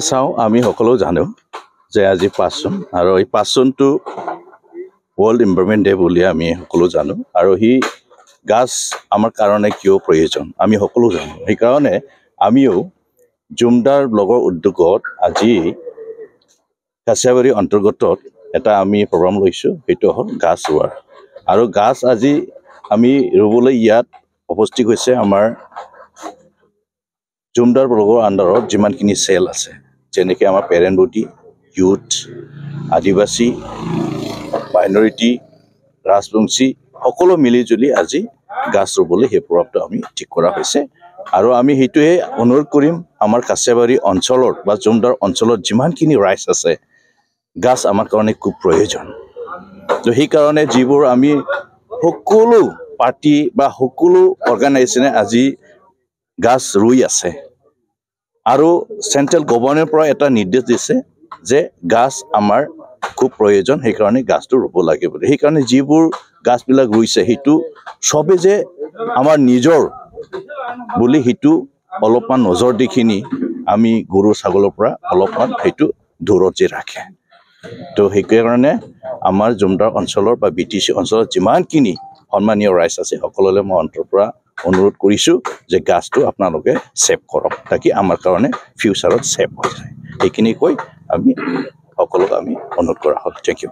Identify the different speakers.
Speaker 1: চাওঁ আমি সকলো জানো যে আজি 5 জুন আৰু এই 5 জুনটো ৱৰ্ল্ড এনভাইৰনমেণ্ট ডে বুলি আমি সকলো জানো আৰু হি গাছ আমাৰ কাৰণে কিয় প্ৰয়োজন আমি সকলো জানো সেইকাৰণে আমিও জুমদাৰ ব্লগৰ উদ্যোগত আজি কাছাবাৰী অন্তৰ্গত এটা আমি প্ৰগ্ৰাম লৈছো সেইটো হ'ল গাছ ৰোৱা আৰু গাছ আজি আমি ৰুবলৈ ইয়াত উপস্থিত হৈছে আমাৰ জুমদাৰ ব্লগৰ আণ্ডাৰত যিমানখিনি চেল আছে যেনেকৈ আমাৰ পেৰেণ্ট বডি ইউথ আদিবাসী মাইনৰিটি ৰাজবংশী সকলো মিলিজুলি আজি গাছ ৰুবলৈ সেই প্ৰগ্ৰামটো আমি ঠিক কৰা হৈছে আৰু আমি সেইটোৱে অনুৰোধ কৰিম আমাৰ কাছাবাৰী অঞ্চলত বা জুমদাৰ অঞ্চলত যিমানখিনি ৰাইজ আছে গাছ আমাৰ কাৰণে খুব প্ৰয়োজন তো সেইকাৰণে যিবোৰ আমি সকলো পাৰ্টি বা সকলো অৰ্গেনাইজেশ্যনে আজি গাছ ৰুই আছে আৰু চেণ্ট্ৰেল গভৰ্ণমেণ্টৰ পৰা এটা নিৰ্দেশ দিছে যে গাছ আমাৰ খুব প্ৰয়োজন সেইকাৰণে গাছটো ৰুব লাগে বুলি সেইকাৰণে যিবোৰ গাছবিলাক ৰুইছে সেইটো সবে যে আমাৰ নিজৰ বুলি সেইটো অলপমান নজৰ দিখিনি আমি গৰু ছাগলৰ পৰা অলপমান সেইটো দূৰত যে ৰাখে তো সেইকাৰণে আমাৰ জুমদাৰ অঞ্চলৰ বা BTC অঞ্চলত যিমানখিনি সন্মানীয় ৰাইজ আছে সকলোলৈ মই অন্তৰৰ পৰা অনুৰোধ কৰিছোঁ যে গাছটো আপোনালোকে ছেভ কৰক তাকি আমাৰ কাৰণে ফিউচাৰত ছেভ হৈ যায় এইখিনি কৈ আমি সকলোকে আমি অনুৰোধ কৰা হ'ল থেংক ইউ